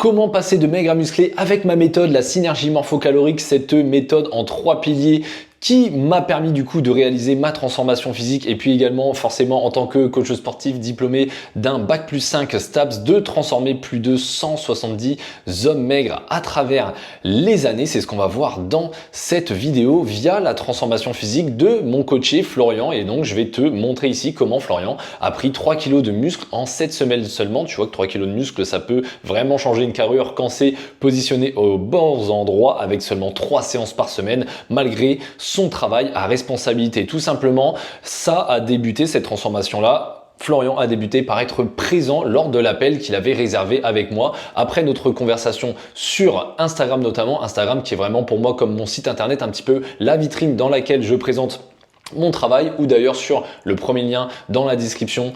Comment passer de maigre à musclé avec ma méthode, la synergie morphocalorique, cette méthode en 3 piliers qui m'a permis du coup de réaliser ma transformation physique et puis également forcément en tant que coach sportif diplômé d'un bac+5 STAPS de transformer plus de 170 hommes maigres à travers les années. C'est ce qu'on va voir dans cette vidéo via la transformation physique de mon coaché Florian, et donc je vais te montrer ici comment Florian a pris 3 kg de muscle en 7 semaines seulement. Tu vois que 3 kg de muscle, ça peut vraiment changer une carrure quand c'est positionné aux bons endroits avec seulement 3 séances par semaine malgré son travail à responsabilité. Tout simplement, ça a débuté, cette transformation-là. Florian a débuté par être présent lors de l'appel qu'il avait réservé avec moi après notre conversation sur Instagram notamment. Instagram qui est vraiment pour moi comme mon site internet, un petit peu la vitrine dans laquelle je présente mon travail, ou d'ailleurs sur le premier lien dans la description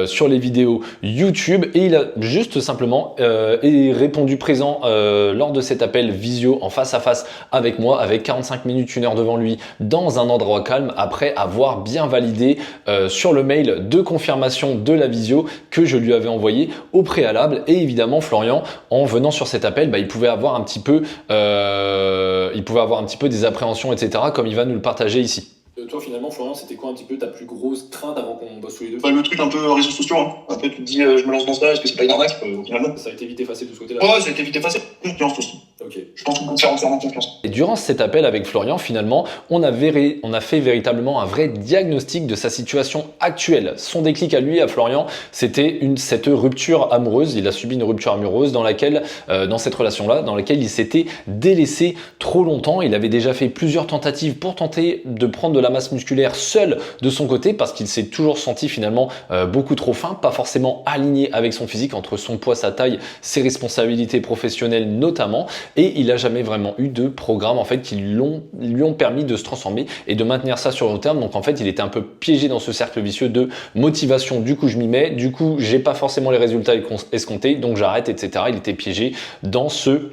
sur les vidéos YouTube. Et il a juste simplement répondu présent lors de cet appel visio en face à face avec moi, avec 45 minutes, 1 heure devant lui dans un endroit calme, après avoir bien validé sur le mail de confirmation de la visio que je lui avais envoyé au préalable. Et évidemment Florian, en venant sur cet appel, il pouvait avoir un petit peu des appréhensions, etc., comme il va nous le partager ici. Toi finalement Florian, c'était quoi un petit peu ta plus grosse crainte avant qu'on bosse tous les deux? Le truc un peu réseaux sociaux, hein. Après tu te dis je me lance dans ça, est-ce que c'est pas une arnaque finalement? Ça a été vite effacé de ce côté-là? Ouais, ça a été vite effacé. Confiance aussi. Ok. Je pense qu'on peut faire entièrement confiance. Et durant cet appel avec Florian, finalement, on a fait véritablement un vrai diagnostic de sa situation actuelle. Son déclic à lui, à Florian, c'était cette rupture amoureuse. Il a subi une rupture amoureuse dans cette relation-là, dans laquelle il s'était délaissé trop longtemps. Il avait déjà fait plusieurs tentatives pour tenter de prendre de la masse musculaire seul de son côté, parce qu'il s'est toujours senti finalement beaucoup trop fin, pas forcément aligné avec son physique, entre son poids, sa taille, ses responsabilités professionnelles notamment. Et il n'a jamais vraiment eu de programme en fait qui lui ont permis de se transformer et de maintenir ça sur le long terme. Donc en fait, il était un peu piégé dans ce cercle vicieux de motivation. Du coup, je m'y mets. Du coup, j'ai pas forcément les résultats escomptés, donc j'arrête, etc. Il était piégé dans ce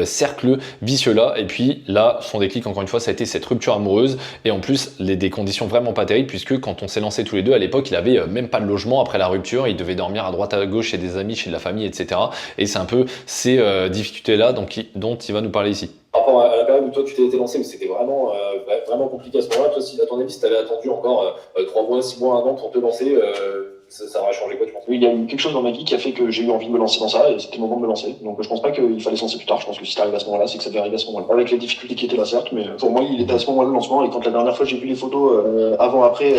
cercle vicieux là. Et puis là, son déclic, encore une fois, ça a été cette rupture amoureuse, et en plus des conditions vraiment pas terribles, puisque quand on s'est lancé tous les deux à l'époque, il avait même pas de logement après la rupture. Il devait dormir à droite à gauche chez des amis, chez de la famille, etc. Et c'est un peu ces difficultés là dont il va nous parler ici. Par rapport à la période où toi tu t'es lancé, où c'était vraiment compliqué à ce moment-là, toi, à ton avis, si tu avais attendu encore 3 mois, 6 mois, 1 an pour te lancer, ça aurait changé quoi, tu penses? Oui, il y a eu quelque chose dans ma vie qui a fait que j'ai eu envie de me lancer dans ça, et c'était le moment de me lancer. Donc je pense pas qu'il fallait se lancer plus tard. Je pense que si t'arrives à ce moment-là, c'est que ça devait arriver à ce moment-là. Avec les difficultés qui étaient là, certes, mais pour moi, il était à ce moment-là le lancement. Et quand la dernière fois j'ai vu les photos avant-après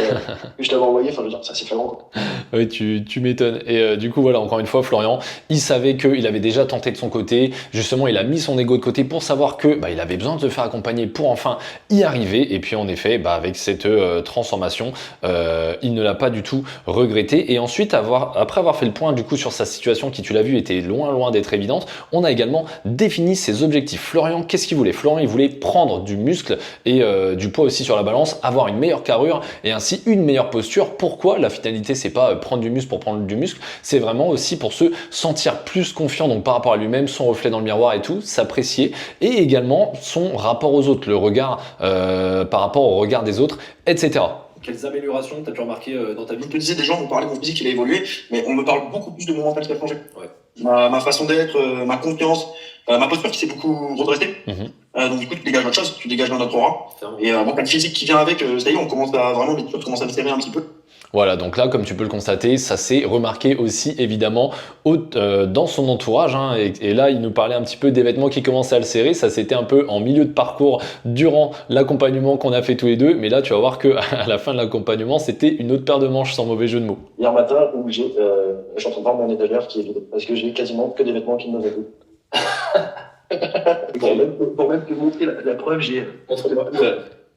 que je t'avais envoyé, enfin, je veux dire, ça c'est flagrant, quoi. Oui, tu m'étonnes. Et du coup, voilà, encore une fois, Florian, il savait qu'il avait déjà tenté de son côté. Justement, il a mis son ego de côté pour savoir que il avait besoin de se faire accompagner pour enfin y arriver. Et puis, en effet, avec cette transformation, il ne l'a pas du tout regretté. Et ensuite, après avoir fait le point du coup sur sa situation qui, tu l'as vu, était loin d'être évidente, on a également défini ses objectifs. Florian, qu'est-ce qu'il voulait? Florian, il voulait prendre du muscle et du poids aussi sur la balance, avoir une meilleure carrure et ainsi une meilleure posture. Pourquoi? La finalité, c'est pas prendre du muscle pour prendre du muscle, c'est vraiment aussi pour se sentir plus confiant, donc par rapport à lui-même, son reflet dans le miroir et tout, s'apprécier, et également son rapport aux autres, le regard par rapport au regard des autres, etc. Quelles améliorations tu as pu remarquer dans ta vie? Je te disais, des gens m'ont parlé de mon physique, il a évolué, mais on me parle beaucoup plus de mon mental qui a changé. Ouais. Ma façon d'être, ma confiance, ma posture qui s'est beaucoup redressée. Donc du coup, tu dégages autre chose, tu dégages notre aura. Et bon, t'as le physique qui vient avec, ça y est, on commence à vraiment, les choses commencent à me serrer un petit peu. Voilà, donc là, comme tu peux le constater, ça s'est remarqué aussi évidemment dans son entourage, hein, et là, il nous parlait un petit peu des vêtements qui commençaient à le serrer. Ça, c'était un peu en milieu de parcours durant l'accompagnement qu'on a fait tous les deux. Mais là, tu vas voir que à la fin de l'accompagnement, c'était une autre paire de manches, sans mauvais jeu de mots. Hier matin, où je suis en train de voir mon étagère qui est vide, parce que j'ai quasiment que des vêtements qui ne me vont plus. Pour même te montrer la preuve, j'ai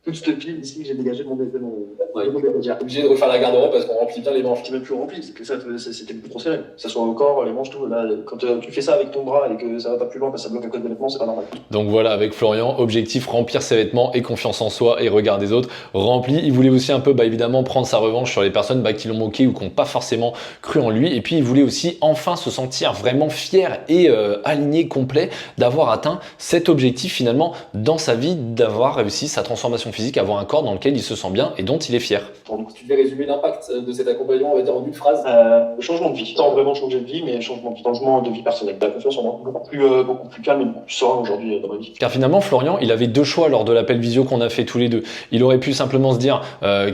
toute cette pile ici que j'ai dégagé de mon étagère. Obligé de refaire la garde-robe parce qu'on remplit bien les manches. C'est même plus rempli, c'est que ça c'était plus trop serré. Que ça soit au corps, les manches, tout. Là, quand tu fais ça avec ton bras et que ça va pas plus loin, que ça bloque à cause des vêtements, c'est pas normal. Donc voilà, avec Florian, objectif remplir ses vêtements et confiance en soi et regard des autres rempli. Il voulait aussi un peu évidemment prendre sa revanche sur les personnes qui l'ont moqué ou qui n'ont pas forcément cru en lui. Et puis il voulait aussi enfin se sentir vraiment fier et aligné, complet, d'avoir atteint cet objectif finalement dans sa vie, d'avoir réussi sa transformation physique, avoir un corps dans lequel il se sent bien et dont il est fier. Tu devais résumer l'impact de cet accompagnement, on va dire en une phrase. Changement de vie, sans vraiment changer de vie, mais changement de vie personnelle. La confiance en moi, beaucoup plus calme et beaucoup plus serein aujourd'hui dans ma vie. Car finalement, Florian, il avait deux choix lors de l'appel visio qu'on a fait tous les deux. Il aurait pu simplement se dire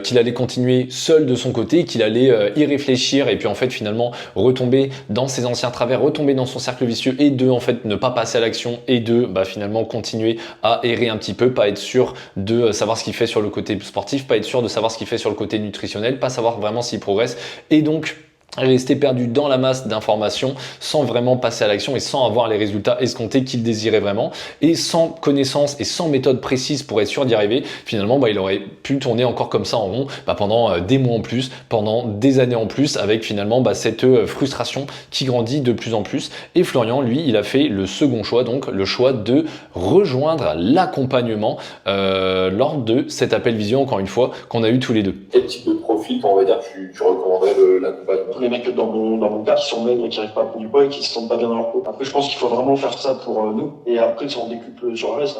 qu'il allait continuer seul de son côté, qu'il allait y réfléchir et puis en fait finalement retomber dans ses anciens travers, retomber dans son cercle vicieux et de en fait ne pas passer à l'action et de finalement continuer à errer un petit peu, pas être sûr de savoir ce qu'il fait sur le côté sportif, pas être sûr de savoir ce qu'il fait sur le côté nutritionnel, pas savoir vraiment s'il progresse et donc rester perdu dans la masse d'informations sans vraiment passer à l'action et sans avoir les résultats escomptés qu'il désirait vraiment et sans connaissance et sans méthode précise pour être sûr d'y arriver, finalement il aurait pu tourner encore comme ça en rond pendant des mois en plus, pendant des années en plus avec finalement cette frustration qui grandit de plus en plus. Et Florian, lui, il a fait le second choix, donc le choix de rejoindre l'accompagnement lors de cet appel visio, encore une fois, qu'on a eu tous les deux. Quel type de profil, on va dire, tu recommanderais l'accompagnement? Les mecs dans mon cas qui sont maigres et qui n'arrivent pas à prendre du poids et qui se sentent pas bien dans leur peau. Après, je pense qu'il faut vraiment faire ça pour nous. Et après, si on décuple sur le reste,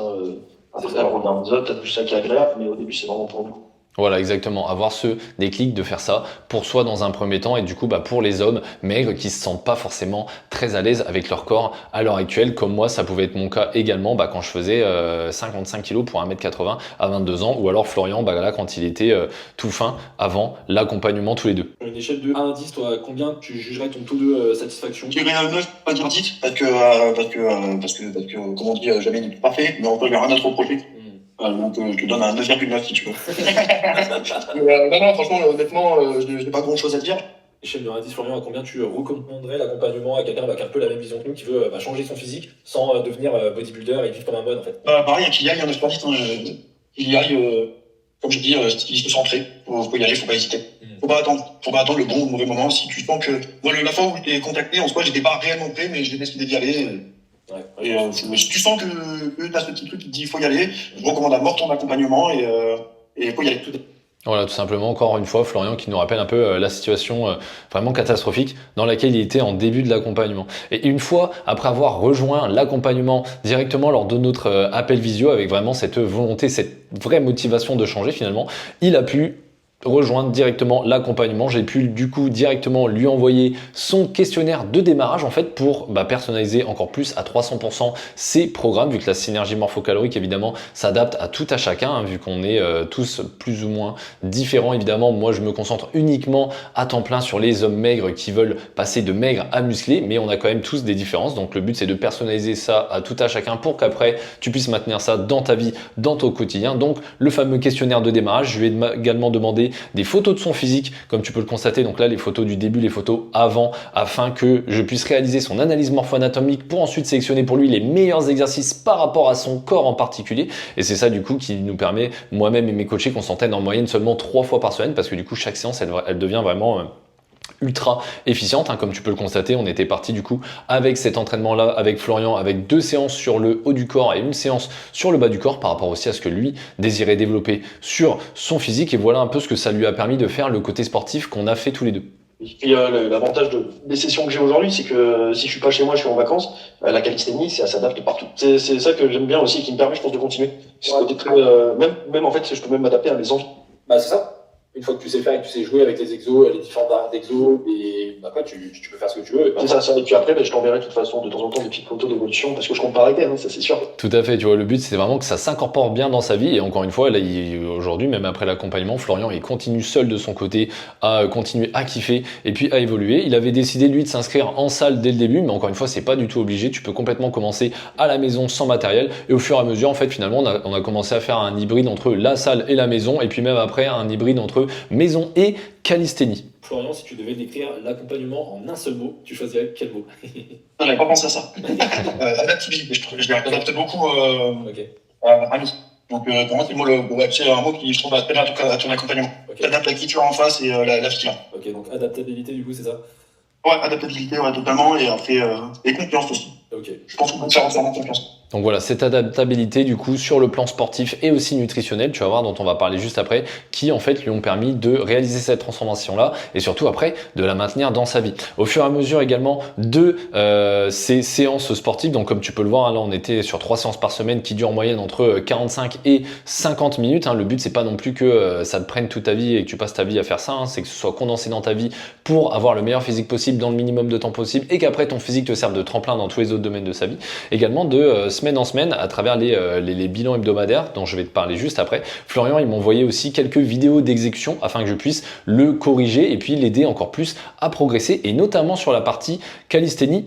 après, on regarde les autres, peut-être plus ça qui est agréable, mais au début, c'est vraiment pour nous. Voilà, exactement. Avoir ce déclic de faire ça pour soi dans un premier temps et du coup pour les hommes maigres qui se sentent pas forcément très à l'aise avec leur corps à l'heure actuelle, comme moi ça pouvait être mon cas également quand je faisais 55 kg pour 1m80 à 22 ans, ou alors Florian là quand il était tout fin avant l'accompagnement tous les deux. Une échelle de 1 à 10, toi, combien tu jugerais ton taux de satisfaction? Je dirais 9, pas dire 10, parce que comme on dit, jamais n'est parfait, mais on peut rien à trop reprocher. Donc je te donne un 9,9 si tu veux. Non, franchement, honnêtement, je n'ai pas grand chose à dire. Échelle de 1 à 10, Florian, à combien tu recommanderais l'accompagnement à quelqu'un qui a un peu la même vision que nous, qui veut changer son physique sans devenir bodybuilder et vivre comme un mode en fait? Pareil, qu'il y aille, il y en a 10, qu'il y aille, comme je dis, il se centrer. Faut y aller, faut pas hésiter. Faut pas attendre le bon ou le mauvais moment. Si tu sens que, moi, la fois où je t'ai contacté, en soi, j'étais pas réellement prêt, mais j'ai décidé d'y aller. Et si tu sens que tu as ce petit truc qui te dit il faut y aller, je recommande à mort ton accompagnement et il faut y aller. Voilà, tout simplement, encore une fois, Florian qui nous rappelle un peu la situation vraiment catastrophique dans laquelle il était en début de l'accompagnement. Et une fois, après avoir rejoint l'accompagnement directement lors de notre appel visio, avec vraiment cette volonté, cette vraie motivation de changer finalement, il a pu rejoindre directement l'accompagnement. J'ai pu du coup directement lui envoyer son questionnaire de démarrage en fait pour personnaliser encore plus à 300% ses programmes, vu que la synergie morphocalorique évidemment s'adapte à tout à chacun, vu qu'on est tous plus ou moins différents. Évidemment, moi je me concentre uniquement à temps plein sur les hommes maigres qui veulent passer de maigres à musclés, mais on a quand même tous des différences. Donc le but c'est de personnaliser ça à tout à chacun pour qu'après tu puisses maintenir ça dans ta vie, dans ton quotidien. Donc le fameux questionnaire de démarrage, je lui ai également demandé des photos de son physique, comme tu peux le constater, donc là les photos du début, les photos avant, afin que je puisse réaliser son analyse morpho-anatomique pour ensuite sélectionner pour lui les meilleurs exercices par rapport à son corps en particulier. Et c'est ça du coup qui nous permet, moi-même et mes coachés, qu'on s'entraîne en moyenne seulement 3 fois par semaine, parce que du coup chaque séance elle devient vraiment ultra efficiente, comme tu peux le constater. On était parti du coup avec cet entraînement là avec Florian, avec 2 séances sur le haut du corps et une séance sur le bas du corps par rapport aussi à ce que lui désirait développer sur son physique. Et voilà un peu ce que ça lui a permis de faire, le côté sportif qu'on a fait tous les deux. Et puis l'avantage des sessions que j'ai aujourd'hui, c'est que si je suis pas chez moi, je suis en vacances, la calisthénie, ça s'adapte partout. C'est ça que j'aime bien aussi et qui me permet, je pense, de continuer. C'est ce côté très, même en fait, je peux même m'adapter à mes envies. C'est ça. Une fois que tu sais faire et que tu sais jouer avec les exos, les différentes variantes d'exos, et après tu peux faire ce que tu veux. C'est ça. Et puis après, je t'enverrai de toute façon de temps en temps des petites photos d'évolution parce que je compte pas arrêter, ça c'est sûr. Tout à fait, tu vois, le but c'est vraiment que ça s'incorpore bien dans sa vie. Et encore une fois, là aujourd'hui, même après l'accompagnement, Florian il continue seul de son côté à continuer à kiffer et puis à évoluer. Il avait décidé lui de s'inscrire en salle dès le début, mais encore une fois c'est pas du tout obligé. Tu peux complètement commencer à la maison sans matériel, et au fur et à mesure en fait finalement on a commencé à faire un hybride entre la salle et la maison, et puis même après un hybride entre maison et calisthénie. Florian, si tu devais décrire l'accompagnement en un seul mot, tu choisirais quel mot? J'avais pas pensé à ça. Adaptabilité, je l'adapte beaucoup à nous. Donc pour moi c'est un mot qui je trouve très bien à ton accompagnement. T'adaptes à qui tu as en face et la vie. Ok, donc adaptabilité du coup c'est ça? Ouais, adaptabilité, ouais, totalement, et après, et confiance aussi. Ok. Je pense qu'on peut faire entièrement confiance. Donc voilà, cette adaptabilité du coup sur le plan sportif et aussi nutritionnel, tu vas voir, dont on va parler juste après, qui en fait lui ont permis de réaliser cette transformation-là et surtout après de la maintenir dans sa vie. Au fur et à mesure également de ces séances sportives, donc comme tu peux le voir, hein, là on était sur 3 séances par semaine qui durent en moyenne entre 45 et 50 minutes. Hein. Le but c'est pas non plus que ça te prenne toute ta vie et que tu passes ta vie à faire ça, hein. C'est que ce soit condensé dans ta vie pour avoir le meilleur physique possible dans le minimum de temps possible et qu'après ton physique te serve de tremplin dans tous les autres domaines de sa vie. Également de semaine en semaine à travers les bilans hebdomadaires dont je vais te parler juste après. Florian, il m'a envoyé aussi quelques vidéos d'exécution afin que je puisse le corriger et puis l'aider encore plus à progresser et notamment sur la partie calisthénie.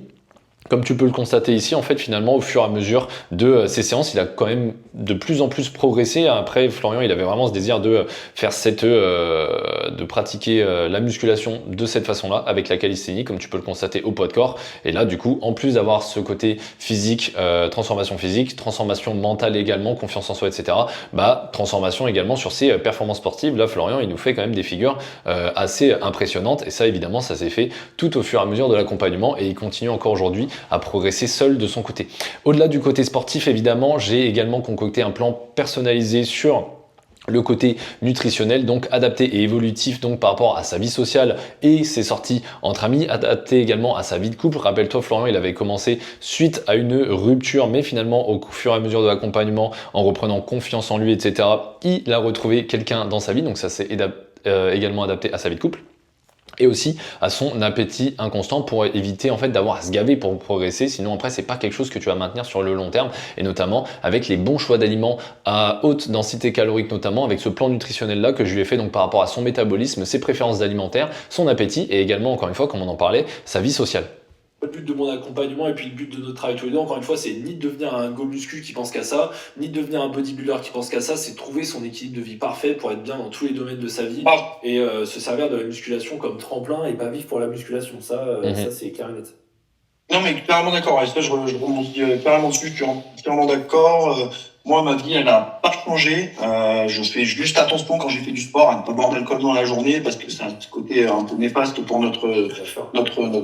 Comme tu peux le constater ici, en fait, finalement, au fur et à mesure de ces séances, il a quand même de plus en plus progressé. Après, Florian, il avait vraiment ce désir de faire de pratiquer la musculation de cette façon-là, avec la calisthénie, comme tu peux le constater au poids de corps. Et là, du coup, en plus d'avoir ce côté physique, transformation mentale également, confiance en soi, etc., transformation également sur ses performances sportives. Là, Florian, il nous fait quand même des figures assez impressionnantes. Et ça, évidemment, ça s'est fait tout au fur et à mesure de l'accompagnement et il continue encore aujourd'hui à progresser seul de son côté. Au-delà du côté sportif, évidemment, j'ai également concocté un plan personnalisé sur le côté nutritionnel, donc adapté et évolutif donc par rapport à sa vie sociale et ses sorties entre amis, adapté également à sa vie de couple. Rappelle-toi, Florian, il avait commencé suite à une rupture, mais finalement au fur et à mesure de l'accompagnement, en reprenant confiance en lui, etc., il a retrouvé quelqu'un dans sa vie, donc ça s'est également adapté à sa vie de couple. Et aussi à son appétit inconstant pour éviter en fait d'avoir à se gaver pour progresser, sinon après c'est pas quelque chose que tu vas maintenir sur le long terme, et notamment avec les bons choix d'aliments à haute densité calorique, notamment avec ce plan nutritionnel là que je lui ai fait donc par rapport à son métabolisme, ses préférences alimentaires, son appétit et également encore une fois comme on en parlait, sa vie sociale. Le but de mon accompagnement et puis le but de notre travail tous les deux, encore une fois, c'est ni de devenir un go muscu qui pense qu'à ça, ni de devenir un bodybuilder qui pense qu'à ça, c'est trouver son équilibre de vie parfait pour être bien dans tous les domaines de sa vie et se servir de la musculation comme tremplin et pas vivre pour la musculation. Ça c'est clair et net. Non, mais clairement d'accord. Et ça, je rebondis clairement dessus. Je suis entièrement d'accord. Moi, ma vie, elle n'a pas changé. Je fais juste attention quand j'ai fait du sport à ne pas boire d'alcool dans la journée parce que c'est un petit côté un peu néfaste pour notre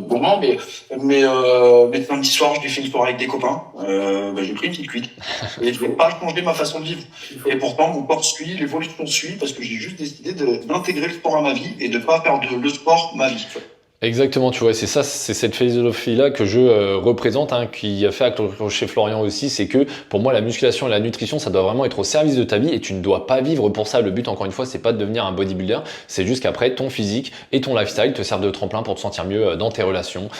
moment. Mais samedi soir, j'ai fait une soirée avec des copains. J'ai pris une petite cuite. Et je n'ai pas changé ma façon de vivre. Et pourtant, mon corps suit, l'évolution suit parce que j'ai juste décidé d'intégrer le sport à ma vie et de pas faire le sport ma vie. Exactement, tu vois, c'est ça, c'est cette philosophie-là que je représente, hein, qui a fait accrocher Florian aussi, c'est que pour moi la musculation et la nutrition, ça doit vraiment être au service de ta vie et tu ne dois pas vivre pour ça. Le but, encore une fois, c'est pas de devenir un bodybuilder, c'est juste qu'après ton physique et ton lifestyle te servent de tremplin pour te sentir mieux dans tes relations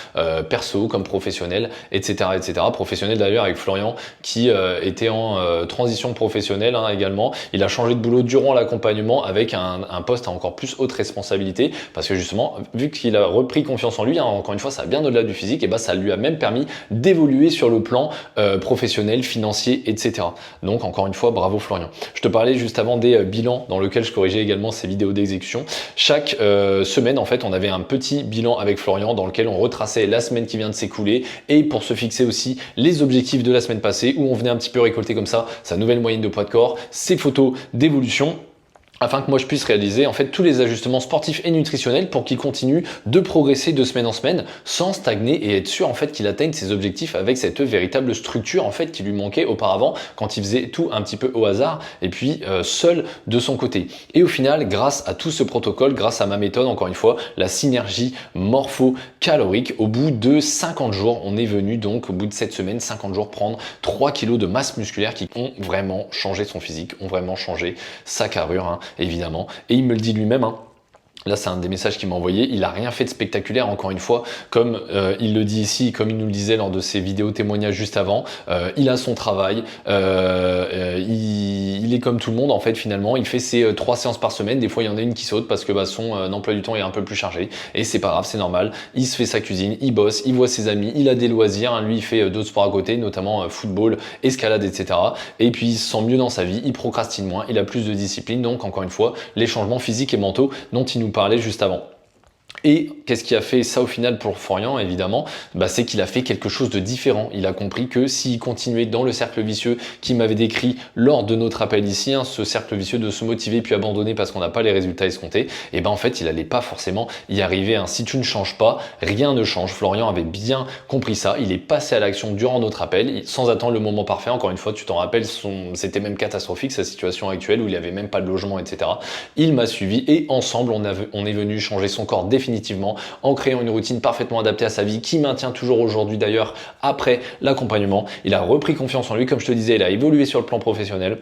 perso comme professionnelles, etc., etc. Professionnel d'ailleurs avec Florian qui était en transition professionnelle également. Il a changé de boulot durant l'accompagnement avec un poste à encore plus haute responsabilité parce que justement, vu qu'il a pris confiance en lui, encore une fois ça bien au-delà du physique, et ça lui a même permis d'évoluer sur le plan professionnel, financier, etc. Donc encore une fois bravo Florian. Je te parlais juste avant des bilans dans lesquels je corrigeais également ces vidéos d'exécution. Chaque semaine en fait on avait un petit bilan avec Florian dans lequel on retraçait la semaine qui vient de s'écouler et pour se fixer aussi les objectifs de la semaine passée où on venait un petit peu récolter comme ça sa nouvelle moyenne de poids de corps, ses photos d'évolution, afin que moi je puisse réaliser en fait tous les ajustements sportifs et nutritionnels pour qu'il continue de progresser de semaine en semaine sans stagner et être sûr en fait qu'il atteigne ses objectifs avec cette véritable structure en fait qui lui manquait auparavant quand il faisait tout un petit peu au hasard et puis seul de son côté. Et au final, grâce à tout ce protocole, grâce à ma méthode, encore une fois, la synergie morpho-calorique, au bout de 50 jours, on est venu donc au bout de cette semaine, 50 jours, prendre 3 kilos de masse musculaire qui ont vraiment changé son physique, ont vraiment changé sa carrure, évidemment, et il me le dit lui-même. Là, c'est un des messages qu'il m'a envoyé. Il n'a rien fait de spectaculaire, encore une fois, comme il le dit ici, comme il nous le disait lors de ses vidéos témoignages juste avant. Il a son travail, il est comme tout le monde en fait finalement. Il fait ses 3 séances par semaine. Des fois, il y en a une qui saute parce que son emploi du temps est un peu plus chargé. Et c'est pas grave, c'est normal. Il se fait sa cuisine, il bosse, il voit ses amis, il a des loisirs. Lui, il fait d'autres sports à côté, notamment football, escalade, etc. Et puis, il se sent mieux dans sa vie, il procrastine moins, il a plus de discipline. Donc, encore une fois, les changements physiques et mentaux dont il nous parlait juste avant. Et qu'est-ce qui a fait ça au final pour Florian, évidemment, c'est qu'il a fait quelque chose de différent. Il a compris que s'il continuait dans le cercle vicieux qu'il m'avait décrit lors de notre appel ici, ce cercle vicieux de se motiver puis abandonner parce qu'on n'a pas les résultats escomptés, et en fait il n'allait pas forcément y arriver. Si tu ne changes pas, rien ne change. Florian avait bien compris ça. Il est passé à l'action durant notre appel, sans attendre le moment parfait. Encore une fois, tu t'en rappelles, c'était même catastrophique sa situation actuelle où il avait même pas de logement, etc. Il m'a suivi et ensemble on est venu changer son corps définitivement en créant une routine parfaitement adaptée à sa vie qui maintient toujours aujourd'hui d'ailleurs après l'accompagnement. Il a repris confiance en lui, comme je te disais, il a évolué sur le plan professionnel.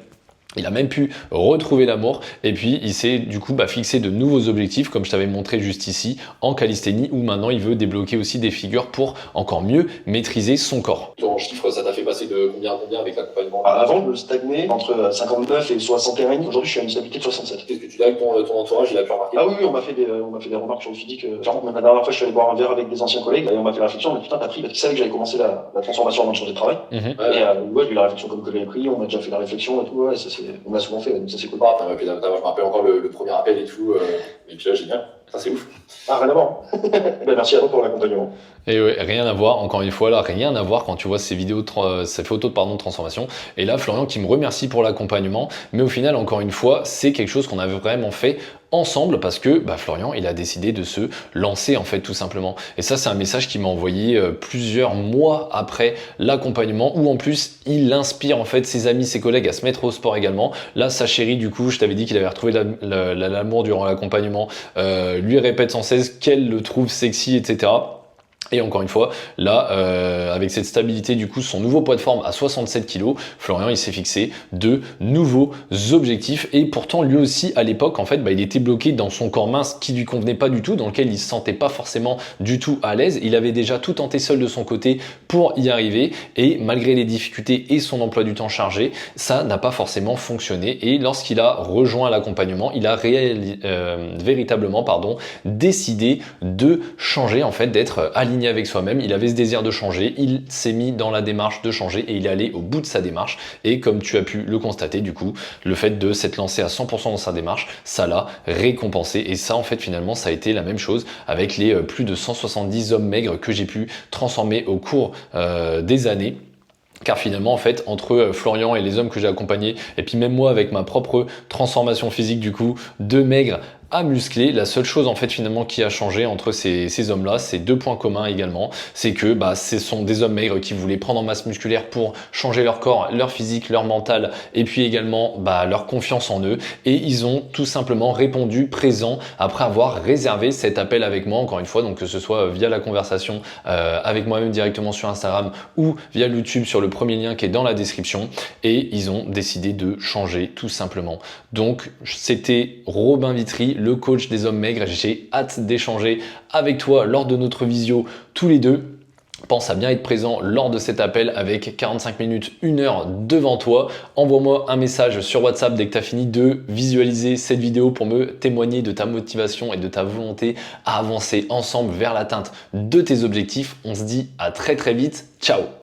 Il a même pu retrouver l'amour et puis il s'est du coup fixé de nouveaux objectifs comme je t'avais montré juste ici en calisthénie où maintenant il veut débloquer aussi des figures pour encore mieux maîtriser son corps. Ton chiffre, ça t'a fait passer de combien à combien avec l'accompagnement? Avant, je stagnais entre 59 et 61. Aujourd'hui, je suis à une stabilité de 67. Qu'est-ce que tu dis avec ton entourage, il a pu remarquer? Ah oui, on m'a fait des remarques sur le physique. Genre, même la dernière fois, je suis allé boire un verre avec des anciens collègues et on m'a fait la réflexion, mais putain, t'as pris, parce qu'ils savaient que j'avais commencé la transformation avant de changer de travail. Et j'ai eu la réflexion comme que j'avais pris, on m'a déjà fait la réflexion et tout, ouais, on l'a souvent fait, donc ça c'est cool. Je me rappelle encore le premier appel et tout, et puis là, génial. Ça, c'est ouf. Ah, rien à voir. Merci à toi pour l'accompagnement. Et ouais, rien à voir, encore une fois là, rien à voir quand tu vois ces vidéos, ces photos de transformation. Et là, Florian qui me remercie pour l'accompagnement, mais au final, encore une fois, c'est quelque chose qu'on avait vraiment fait ensemble parce que Florian, il a décidé de se lancer en fait tout simplement. Et ça, c'est un message qu'il m'a envoyé plusieurs mois après l'accompagnement où en plus, il inspire en fait ses amis, ses collègues à se mettre au sport également. Là, sa chérie, du coup, je t'avais dit qu'il avait retrouvé l'amour durant l'accompagnement, lui répète sans cesse qu'elle le trouve sexy, etc. Et encore une fois, là, avec cette stabilité, du coup, son nouveau poids de forme à 67 kg, Florian, il s'est fixé de nouveaux objectifs. Et pourtant, lui aussi, à l'époque, en fait, il était bloqué dans son corps mince qui lui convenait pas du tout, dans lequel il se sentait pas forcément du tout à l'aise. Il avait déjà tout tenté seul de son côté pour y arriver. Et malgré les difficultés et son emploi du temps chargé, ça n'a pas forcément fonctionné. Et lorsqu'il a rejoint l'accompagnement, il a véritablement, décidé de changer, en fait, d'être aligné avec soi-même. Il avait ce désir de changer, il s'est mis dans la démarche de changer et il est allé au bout de sa démarche. Et comme tu as pu le constater, du coup, le fait de s'être lancé à 100% dans sa démarche, ça l'a récompensé. Et ça, en fait, finalement, ça a été la même chose avec les plus de 170 hommes maigres que j'ai pu transformer au cours des années. Car finalement, en fait, entre Florian et les hommes que j'ai accompagnés, et puis même moi avec ma propre transformation physique, du coup, de maigre à muscler, la seule chose en fait finalement qui a changé entre ces hommes-là, c'est deux points communs également, c'est que ce sont des hommes maigres qui voulaient prendre en masse musculaire pour changer leur corps, leur physique, leur mental et puis également leur confiance en eux et ils ont tout simplement répondu présent après avoir réservé cet appel avec moi encore une fois, donc que ce soit via la conversation avec moi-même directement sur Instagram ou via YouTube sur le premier lien qui est dans la description et ils ont décidé de changer tout simplement. Donc c'était Robin Vitry, le coach des hommes maigres. J'ai hâte d'échanger avec toi lors de notre visio tous les deux. Pense à bien être présent lors de cet appel avec 45 minutes, 1 heure devant toi. Envoie-moi un message sur WhatsApp dès que tu as fini de visualiser cette vidéo pour me témoigner de ta motivation et de ta volonté à avancer ensemble vers l'atteinte de tes objectifs. On se dit à très très vite. Ciao!